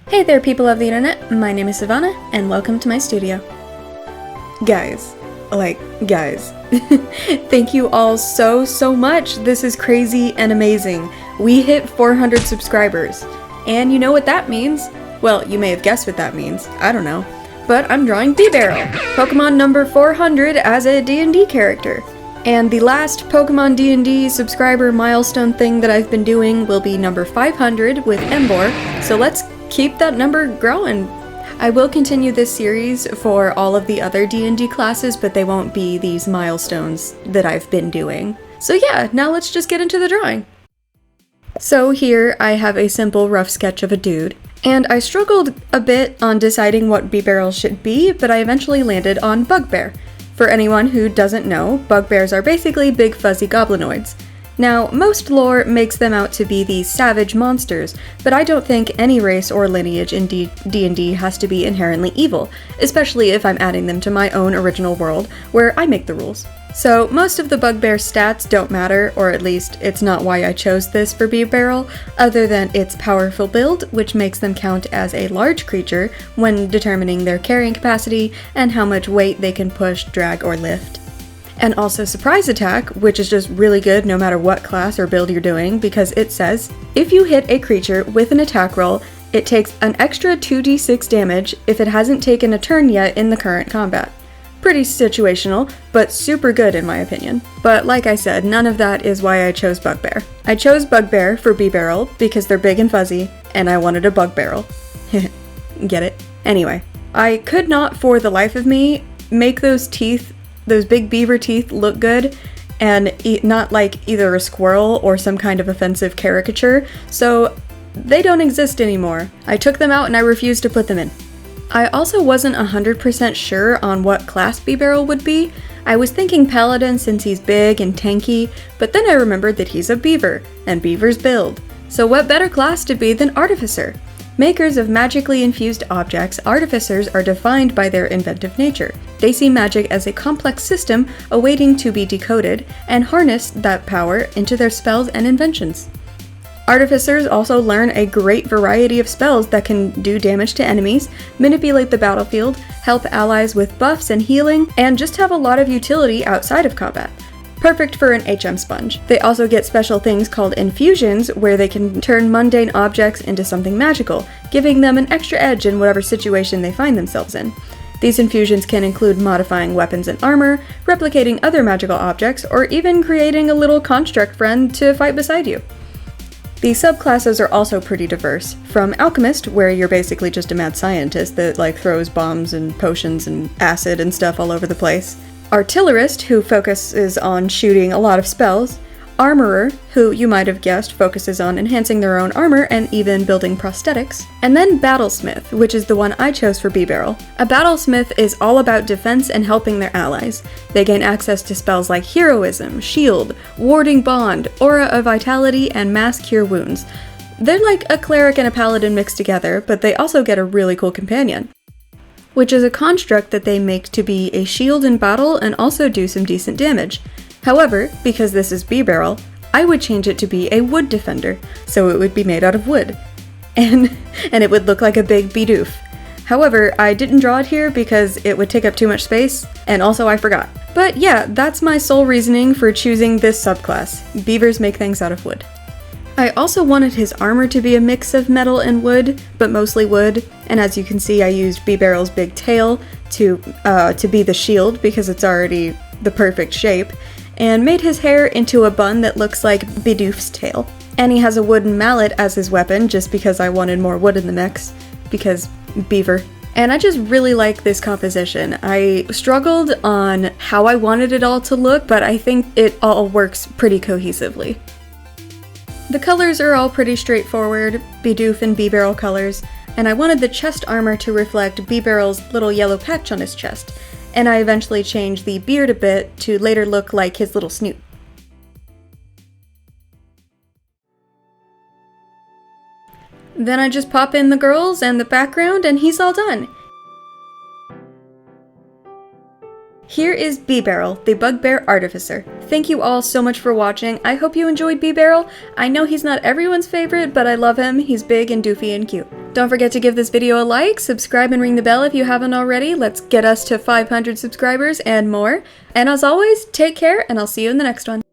Hey there, people of the internet, my name is Sivana, and welcome to my studio. Guys, thank you all so much. This is crazy and amazing. We hit 400 subscribers, and you know what that means? Well, you may have guessed what that means, I don't know. But I'm drawing Bibarel, Pokemon number 400 as a D&D character. And the last Pokemon D&D subscriber milestone thing that I've been doing will be number 500 with Mewmore, so let's keep that number growing. I will continue this series for all of the other D&D classes, but they won't be these milestones that I've been doing. So yeah, now let's just get into the drawing. So here I have a simple rough sketch of a dude, and I struggled a bit on deciding what Bibarel should be, but I eventually landed on Bugbear. For anyone who doesn't know, bugbears are basically big fuzzy goblinoids. Now, most lore makes them out to be these savage monsters, but I don't think any race or lineage in D&D has to be inherently evil, especially if I'm adding them to my own original world, where I make the rules. So, most of the bugbear stats don't matter, or at least it's not why I chose this for Bibarel, other than its powerful build, which makes them count as a large creature when determining their carrying capacity and how much weight they can push, drag, or lift. And also surprise attack, which is just really good no matter what class or build you're doing, because it says, if you hit a creature with an attack roll, it takes an extra 2d6 damage if it hasn't taken a turn yet in the current combat. Pretty situational, but super good in my opinion. But like I said, none of that is why I chose Bugbear. I chose Bugbear for Bibarel because they're big and fuzzy, and I wanted a Bugbearel. Get it? Anyway, I could not for the life of me make those teeth, those big beaver teeth, look good and not like either a squirrel or some kind of offensive caricature, so they don't exist anymore. I took them out and I refused to put them in. I also wasn't 100% sure on what class Bibarel would be. I was thinking Paladin since he's big and tanky, but then I remembered that he's a beaver, and beavers build. So what better class to be than Artificer? Makers of magically infused objects, artificers are defined by their inventive nature. They see magic as a complex system awaiting to be decoded, and harness that power into their spells and inventions. Artificers also learn a great variety of spells that can do damage to enemies, manipulate the battlefield, help allies with buffs and healing, and just have a lot of utility outside of combat. Perfect for an HM sponge. They also get special things called infusions, where they can turn mundane objects into something magical, giving them an extra edge in whatever situation they find themselves in. These infusions can include modifying weapons and armor, replicating other magical objects, or even creating a little construct friend to fight beside you. These subclasses are also pretty diverse, from Alchemist, where you're basically just a mad scientist that throws bombs and potions and acid and stuff all over the place. Artillerist, who focuses on shooting a lot of spells. Armorer, who you might have guessed focuses on enhancing their own armor and even building prosthetics. And then Battlesmith, which is the one I chose for Bibarel. A Battlesmith is all about defense and helping their allies. They gain access to spells like Heroism, Shield, Warding Bond, Aura of Vitality, and Mass Cure Wounds. They're like a cleric and a paladin mixed together, but they also get a really cool companion, which is a construct that they make to be a shield in battle and also do some decent damage. However, because this is Bibarel, I would change it to be a wood defender, so it would be made out of wood. And it would look like a big bidoof. However, I didn't draw it here because it would take up too much space, and also I forgot. But yeah, that's my sole reasoning for choosing this subclass. Beavers make things out of wood. I also wanted his armor to be a mix of metal and wood, but mostly wood, and as you can see I used Bibarel's big tail to be the shield because it's already the perfect shape, and made his hair into a bun that looks like Bidoof's tail. And he has a wooden mallet as his weapon just because I wanted more wood in the mix, because beaver. And I just really like this composition. I struggled on how I wanted it all to look, but I think it all works pretty cohesively. The colors are all pretty straightforward, Bidoof and Bibarel colors, and I wanted the chest armor to reflect Bibarel's little yellow patch on his chest, and I eventually changed the beard a bit to later look like his little snoot. Then I just pop in the girls and the background and he's all done. Here is Bibarel, the Bugbear Artificer. Thank you all so much for watching. I hope you enjoyed Bibarel. I know he's not everyone's favorite, but I love him. He's big and doofy and cute. Don't forget to give this video a like, subscribe and ring the bell if you haven't already. Let's get us to 500 subscribers and more. And as always, take care and I'll see you in the next one.